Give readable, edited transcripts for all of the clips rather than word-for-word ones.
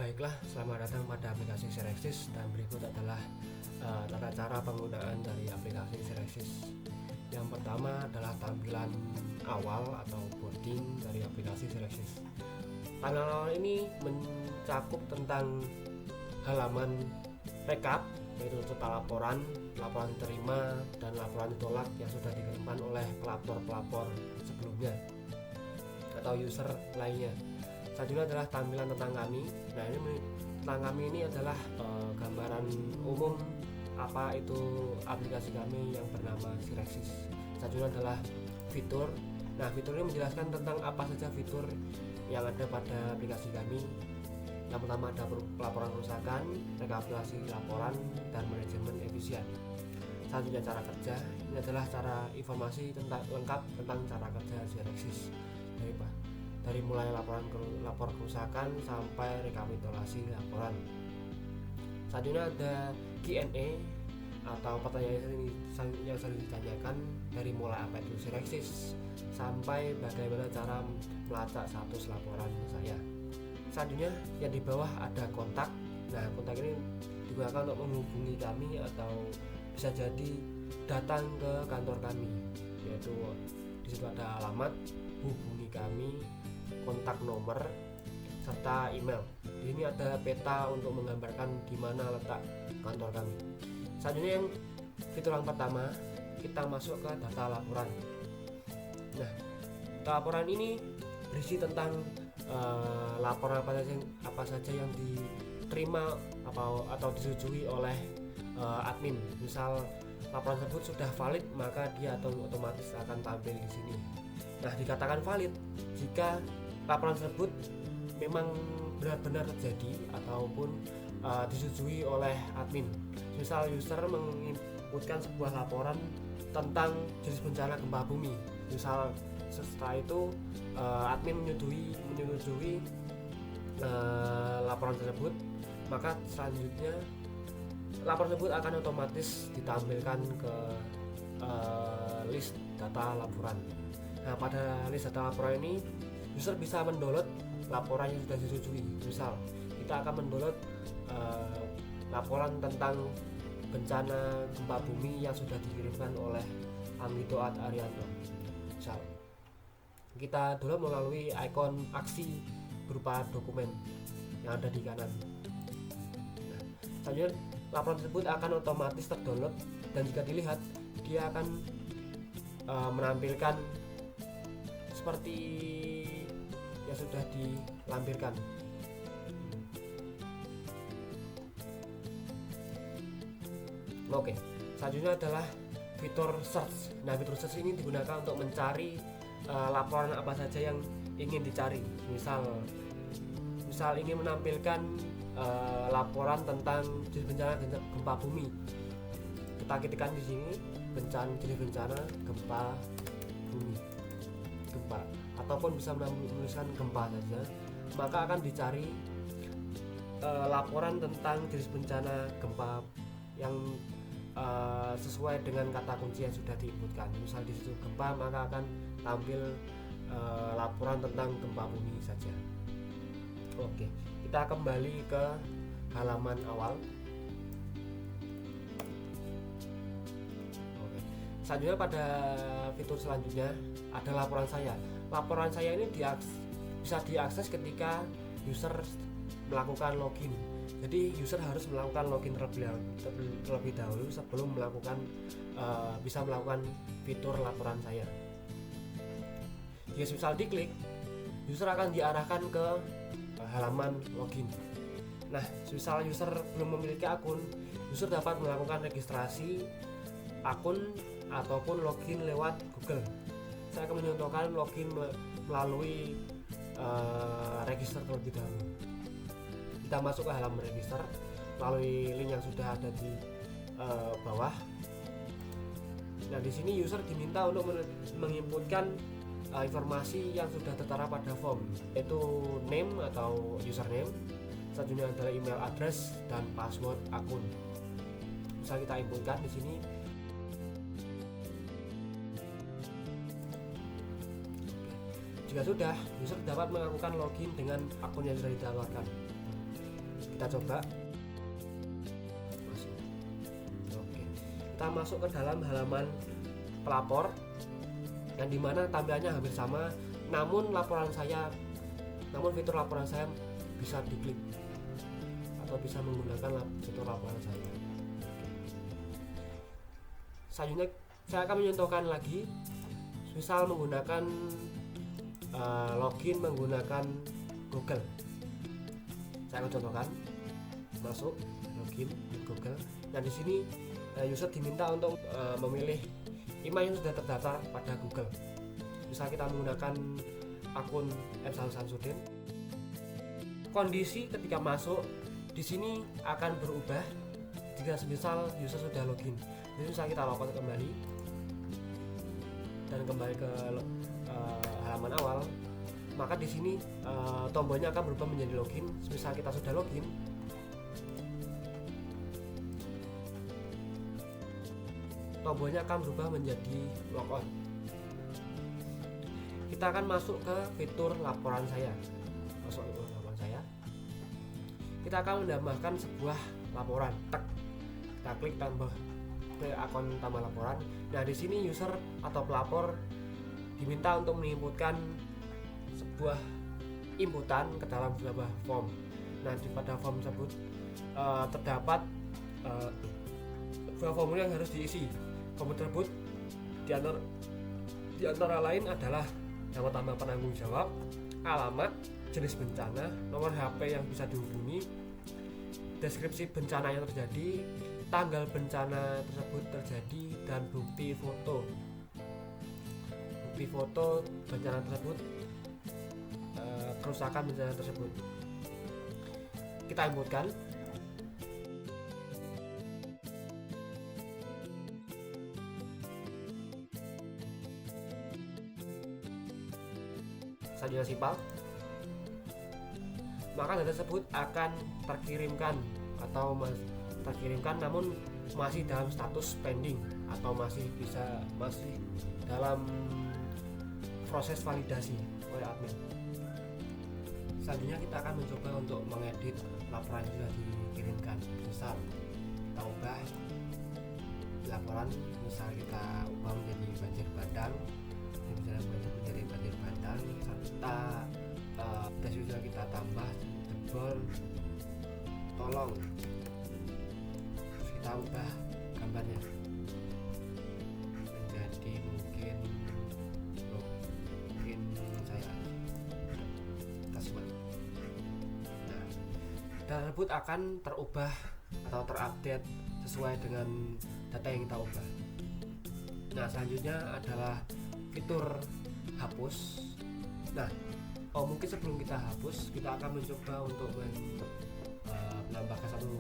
Baiklah, selamat datang pada aplikasi Serexis dan berikut adalah tata cara penggunaan dari aplikasi Serexis. Yang pertama adalah tampilan awal atau boarding dari aplikasi Serexis. Tampilan awal ini mencakup tentang halaman rekap, yaitu serta laporan diterima dan laporan ditolak yang sudah dikirimkan oleh pelapor sebelumnya atau user lainnya. Selanjutnya adalah tampilan tentang kami. Nah, ini tentang kami ini adalah gambaran umum apa itu aplikasi kami yang bernama Serexis. Selanjutnya adalah fitur. Nah, fitur ini menjelaskan tentang apa saja fitur yang ada pada aplikasi kami. Yang pertama ada laporan kerusakan, rekapitulasi laporan, dan manajemen efisien. Selanjutnya cara kerja. Ini adalah cara informasi lengkap tentang cara kerja Serexis. Dari mulai lapor kerusakan sampai rekapitulasi laporan. Selanjutnya ada Q&A atau pertanyaan yang sering ditanyakan dari mulai apa itu Serexis sampai bagaimana cara melacak status laporan saya. Selanjutnya yang di bawah ada kontak. Nah, kontak ini digunakan untuk menghubungi kami atau bisa jadi datang ke kantor kami, yaitu di situ ada alamat, hubungi kami, kontak nomor, serta email. Di sini ada peta untuk menggambarkan di mana letak kantor kami. Selanjutnya yang fitur yang pertama, kita masuk ke data laporan. Nah, data laporan ini berisi tentang laporan apa saja yang diterima atau disetujui oleh admin. Misal laporan tersebut sudah valid, maka dia otomatis akan tampil di sini. Nah, dikatakan valid jika laporan tersebut memang benar-benar terjadi ataupun disetujui oleh admin. Misal user menginputkan sebuah laporan tentang jenis bencana gempa bumi. Misal setelah itu admin menyetujui laporan tersebut, maka selanjutnya laporan tersebut akan otomatis ditampilkan ke list data laporan. Nah, pada list data laporan ini user bisa mendownload laporan yang sudah disetujui. Misal kita akan mendownload laporan tentang bencana gempa bumi yang sudah dikirimkan oleh Anggito Arianto. Misal kita download melalui ikon aksi berupa dokumen yang ada di kanan. Nah, selanjutnya laporan tersebut akan otomatis terdownload dan jika dilihat dia akan menampilkan seperti yang sudah dilampirkan. Oke, selanjutnya adalah fitur search. Nah, fitur search ini digunakan untuk mencari laporan apa saja yang ingin dicari. Misal ingin menampilkan laporan tentang jenis bencana gempa bumi. Kita ketikkan di sini jenis bencana gempa bumi, ataupun bisa menuliskan gempa saja, maka akan dicari laporan tentang jenis bencana gempa yang sesuai dengan kata kunci yang sudah diinputkan. Misal di situ gempa, maka akan tampil laporan tentang gempa bumi saja. Oke, kita kembali ke halaman awal. Oke. Selanjutnya pada fitur selanjutnya ada laporan saya. Laporan saya ini bisa diakses ketika user melakukan login. Jadi user harus melakukan login terlebih dahulu sebelum bisa melakukan fitur laporan saya. Jika misal diklik, user akan diarahkan ke halaman login. Nah, misal user belum memiliki akun, user dapat melakukan registrasi akun ataupun login lewat Google. Saya akan mencontohkan login melalui register terlebih dahulu. Kita masuk ke halaman register melalui link yang sudah ada di bawah. Nah, di sini user diminta untuk menginputkan informasi yang sudah tertera pada form, yaitu name atau username, selanjutnya adalah email address dan password akun. Bisa kita inputkan di sini. Jika sudah, user dapat melakukan login dengan akun yang sudah ditawarkan. Kita coba masuk. Oke, kita masuk ke dalam halaman pelapor yang dimana tampilannya hampir sama, namun fitur laporan saya bisa diklik atau bisa menggunakan fitur laporan saya. Selanjutnya saya akan mencontohkan lagi, misal menggunakan login menggunakan Google. Saya akan contohkan, masuk login di Google. Nah, di sini user diminta untuk memilih email yang sudah terdaftar pada Google. Misal kita menggunakan akun Efsal Samsudin. Kondisi ketika masuk di sini akan berubah jika semisal user sudah login. Jadi misal kita logout kembali dan kembali ke halaman awal, maka di sini tombolnya akan berubah menjadi login. Misal kita sudah login, tombolnya akan berubah menjadi logout. Kita akan masuk ke fitur laporan saya. Masuk ke laporan saya. Kita akan menambahkan sebuah laporan. Kita klik tambah ke akun tambah laporan. Nah, di sini user atau pelapor diminta untuk menginputkan sebuah inputan ke dalam sebuah form. Nah, pada form tersebut terdapat sebuah formulir yang harus diisi. Form tersebut di antara lain adalah nama tambah penanggung jawab, alamat, jenis bencana, nomor HP yang bisa dihubungi, deskripsi bencana yang terjadi, tanggal bencana tersebut terjadi, dan bukti foto bencana tersebut, kerusakan bencana tersebut. Kita inputkan. Selanjutnya simpel, maka data tersebut akan terkirimkan namun masih dalam status pending atau masih dalam proses validasi oleh admin. Selanjutnya kita akan mencoba untuk mengedit laporan yang sudah dikirimkan. Misal kita ubah laporan, misal kita ubah menjadi banjir bandang, menjadi banjir bandang, serta sudah kita tambah jebol tolong. Kita ubah gambarnya menjadi mungkin saya kasih. Nah, data tersebut akan terubah atau terupdate sesuai dengan data yang kita ubah. Nah, selanjutnya adalah fitur hapus. Nah, mungkin sebelum kita hapus, kita akan mencoba untuk menambahkan satu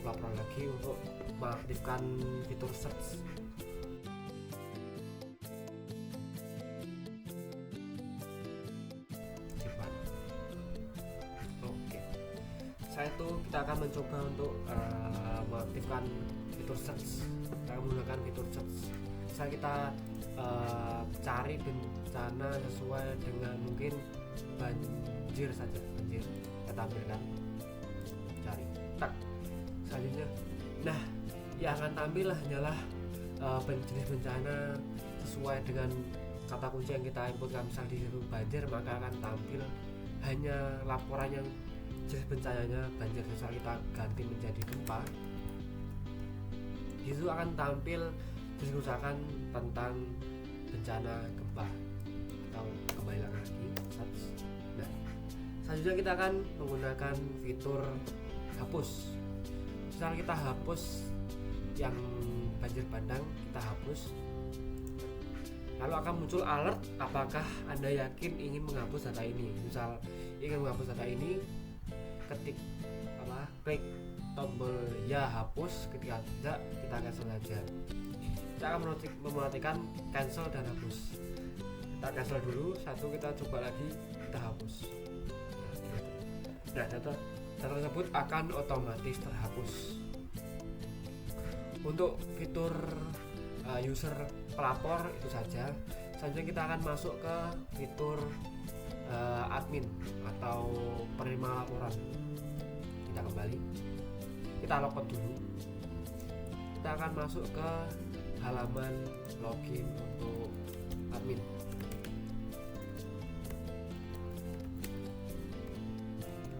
pelaporan lagi untuk mengaktifkan fitur search. Oke, kita akan mencoba untuk mengaktifkan fitur search. Kita menggunakan fitur search. Misalnya kita cari bencana sesuai dengan mungkin banjir saja, kita tampilkan, cari selanjutnya. Nah, yang akan tampil hanyalah jenis bencana sesuai dengan kata kunci yang kita inputkan. Misal di situ banjir, maka akan tampil hanya laporan yang jenis bencananya banjir. Misal kita ganti menjadi gempa, itu akan tampil jenis kerusakan tentang bencana gempa. Kita kembali lagi search. Nah, selanjutnya kita akan menggunakan fitur hapus. Misal kita hapus yang banjir bandang, kita hapus, lalu akan muncul alert apakah Anda yakin ingin menghapus data ini. Misal ingin menghapus data ini, klik tombol ya hapus, ketika tidak kita cancel saja. Kita akan memperhatikan cancel dan hapus. Kita cancel dulu, kita coba lagi, kita hapus. Nah, data tersebut akan otomatis terhapus. Untuk fitur user pelapor itu saja. Selanjutnya kita akan masuk ke fitur admin atau penerima laporan. Kita kembali kembali, kita logout dulu. Kita akan masuk ke halaman login untuk admin.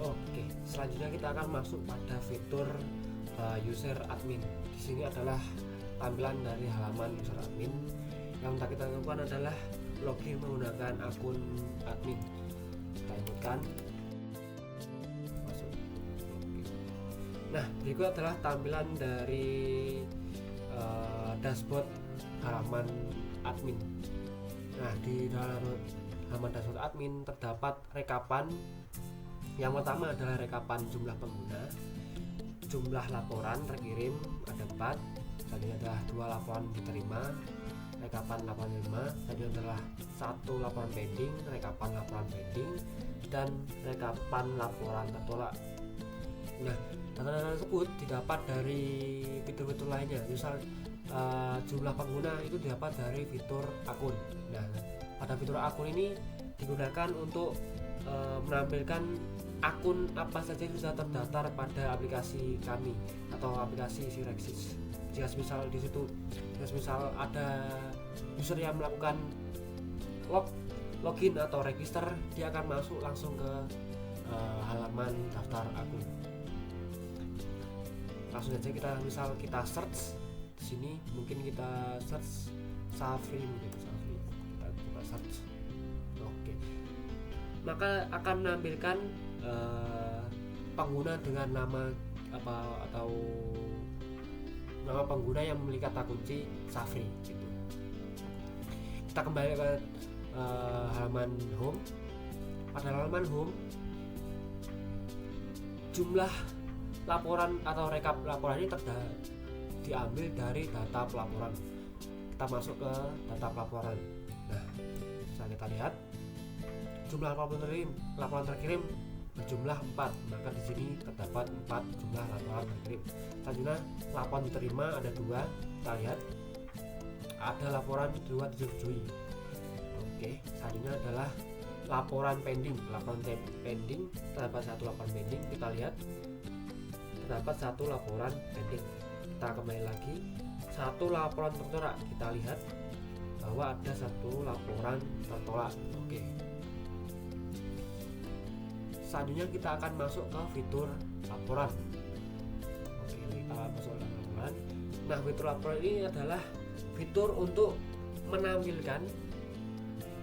Oke, selanjutnya kita akan masuk pada fitur user admin. Di sini adalah tampilan dari halaman user admin. Yang kita lakukan adalah login menggunakan akun admin. Kita inputkan, masuk. Nah, berikut adalah tampilan dari dashboard halaman admin. Nah, di dalam halaman dashboard admin terdapat rekapan. Yang pertama adalah rekapan jumlah pengguna, jumlah laporan terkirim ada 4, selanjutnya adalah 2 laporan diterima, rekapan laporan diterima, selanjutnya adalah 1 laporan pending, rekapan laporan pending, dan rekapan laporan tertolak. Nah, data-data tersebut didapat dari fitur-fitur lainnya, misal jumlah pengguna itu didapat dari fitur akun. Nah, pada fitur akun ini digunakan untuk menampilkan akun apa saja yang sudah terdaftar pada aplikasi kami atau aplikasi Sirexis. Jika misal di situ, misal ada user yang melakukan login atau register, dia akan masuk langsung ke halaman daftar akun. Langsung saja kita search di sini, mungkin kita search Safri, kita coba search. Oke, maka akan menampilkan pengguna dengan nama atau nama pengguna yang memiliki kata kunci Safri gitu. Kita kembali ke halaman home. Pada halaman home, jumlah laporan atau rekap laporan ini diambil dari data pelaporan. Kita masuk ke data pelaporan. Nah, bisa kita lihat jumlah laporan terkirim berjumlah 4, maka di sini terdapat 4 jumlah laporan terkirim. Selanjutnya laporan diterima ada 2, kita lihat ada laporan 2 disetujui. Oke, selanjutnya adalah laporan pending. Terdapat 1 laporan pending, kita lihat terdapat 1 laporan pending. Kita kembali lagi, 1 laporan tertolak, kita lihat bahwa ada 1 laporan tertolak. Oke, selanjutnya kita akan masuk ke fitur laporan. Oke, kita masuk ke laporan. Nah, fitur laporan ini adalah fitur untuk menampilkan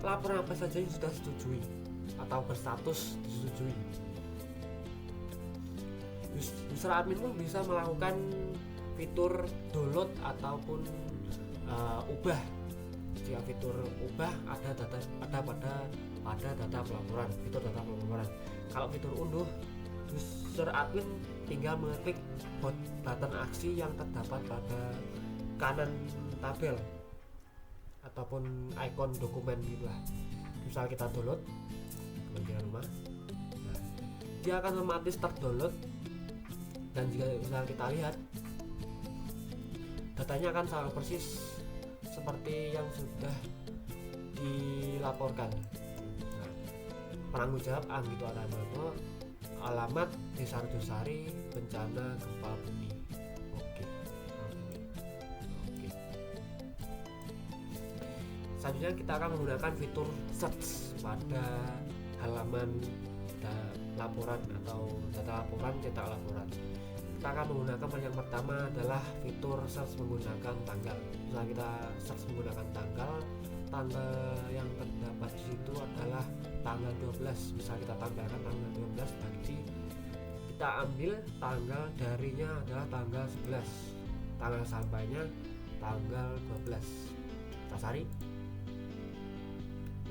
laporan apa saja yang sudah disetujui atau berstatus disetujui. User admin pun bisa melakukan fitur download ataupun ubah. Jika fitur ubah ada pada data pelaporan, fitur data pelaporan. Kalau fitur unduh, user admin tinggal mengeklik button aksi yang terdapat pada kanan tabel ataupun ikon dokumen gitulah. Misal kita download bagian rumah, nah, dia akan otomatis terdownload, dan jika misal kita lihat datanya akan sama persis seperti yang sudah dilaporkan. Penanggung jawab Anggito Adamono, alamat Desa Arjosari, bencana gempa bumi. Oke. Selanjutnya kita akan menggunakan fitur search pada halaman laporan atau data laporan, cetak laporan. Kita akan menggunakan yang pertama adalah fitur search menggunakan tanggal. Misalnya kita search menggunakan tanggal yang terdapat di situ adalah tanggal 12. Bisa kita tambahkan tanggal 12, nanti kita ambil tanggal darinya adalah tanggal 11, tanggal sampainya tanggal 12, kita cari.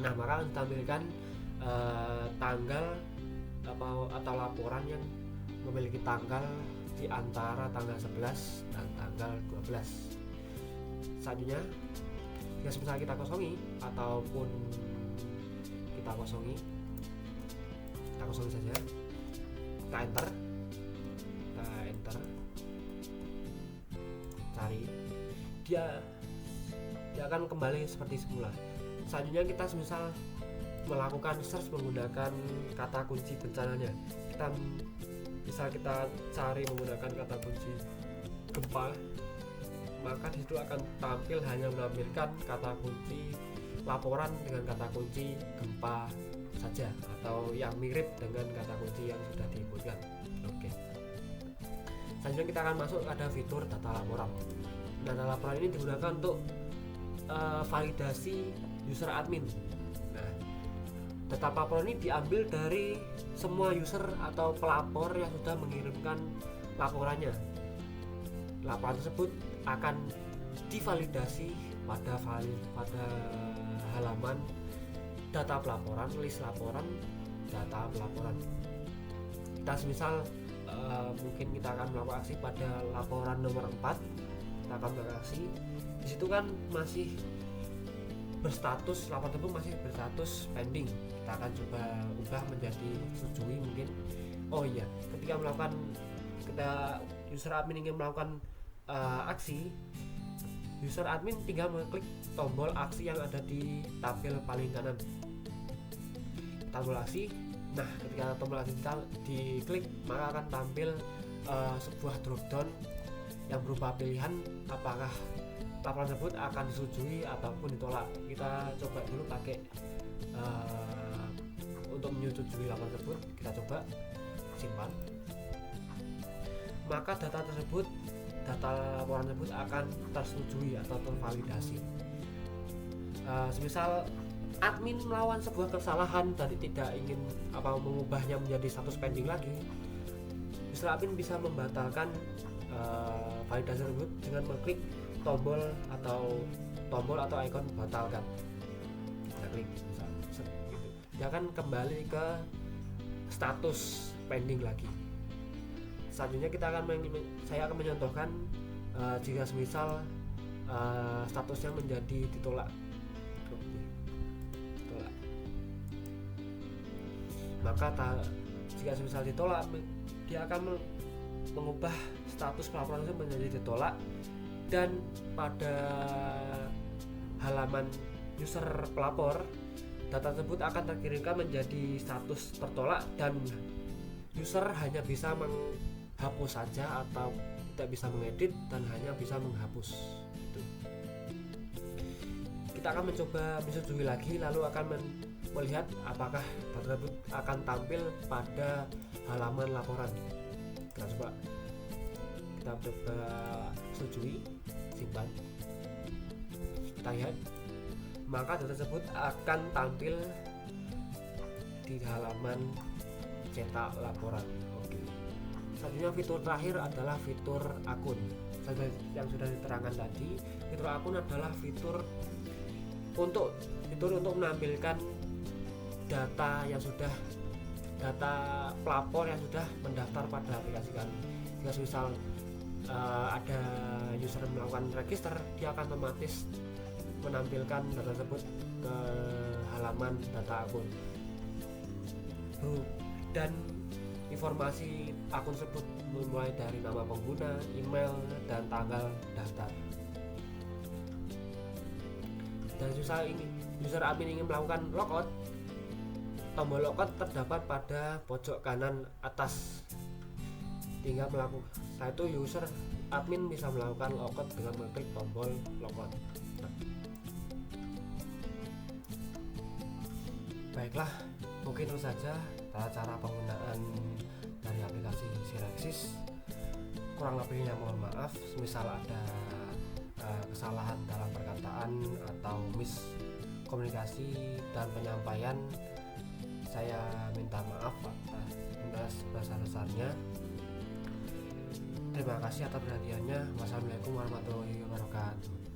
Nah, maka ditampilkan tanggal atau laporan yang memiliki tanggal di antara tanggal 11 dan tanggal 12. Selanjutnya, jika misalnya kita kosongi ataupun kita kosongi saja, kita enter, cari, dia akan kembali seperti semula. Selanjutnya kita misal melakukan search menggunakan kata kunci bencananya, kita misal kita cari menggunakan kata kunci gempa, maka di situ akan tampil hanya menampilkan kata kunci laporan dengan kata kunci gempa saja, atau yang mirip dengan kata kunci yang sudah diinputkan. Oke. Selanjutnya kita akan masuk ada fitur data laporan. Data laporan ini digunakan untuk validasi user admin. Nah, data laporan ini diambil dari semua user atau pelapor yang sudah mengirimkan laporannya. Laporan tersebut akan divalidasi pada halaman data pelaporan, list laporan, data pelaporan. Kita misal mungkin kita akan melakukan aksi pada laporan nomor 4, kita akan beraksi. Di situ kan masih berstatus, laporan tersebut masih berstatus pending. Kita akan coba ubah menjadi setujui mungkin. Oh iya, ketika user admin ingin melakukan aksi, user admin tinggal mengklik tombol aksi yang ada di tabel paling kanan. Tombol aksi. Nah, ketika tombol aksi kita diklik, maka akan tampil sebuah dropdown yang berupa pilihan apakah laporan tersebut akan disetujui ataupun ditolak. Kita coba dulu pakai untuk menyetujui laporan tersebut, kita coba simpan. Maka data laporan tersebut akan tersetujui atau tervalidasi. Semisal admin melawan sebuah kesalahan dan tidak ingin mengubahnya menjadi status pending lagi, user admin bisa membatalkan validasi tersebut dengan mengklik tombol atau ikon batalkan. Kita klik misalnya, gitu. Dia akan kembali ke status pending lagi. Selanjutnya saya akan mencontohkan jika semisal statusnya menjadi ditolak. Maka jika semisal ditolak, dia akan mengubah status pelaporan itu menjadi ditolak, dan pada halaman user pelapor data tersebut akan terkirimkan menjadi status tertolak, dan user hanya bisa menghapus saja atau tidak bisa mengedit dan hanya bisa menghapus. Kita akan mencoba menyetujui lagi, lalu akan melihat apakah data tersebut akan tampil pada halaman laporan. Kita coba setujui, simpan. Kita lihat, maka data tersebut akan tampil di halaman cetak laporan. Oke. Selanjutnya fitur terakhir adalah fitur akun. Yang sudah diterangkan tadi, fitur akun adalah fitur untuk menampilkan data pelapor yang sudah mendaftar pada aplikasi kami. Jika misal ada user melakukan register, dia akan otomatis menampilkan data tersebut ke halaman data akun. Dan informasi akun tersebut mulai dari nama pengguna, email, dan tanggal daftar. Dan user admin ingin melakukan logout, tombol logout terdapat pada pojok kanan atas. Tinggal setelah itu user admin bisa melakukan logout dengan mengklik tombol logout. Baiklah, mungkin itu saja cara penggunaan dari aplikasi Sirexis. Kurang lebihnya mohon maaf, misal ada kesalahan dalam perkataan atau miskomunikasi dan penyampaian, saya minta maaf atas sebesar-besarnya. Terima kasih atas perhatiannya. Wassalamualaikum warahmatullahi wabarakatuh.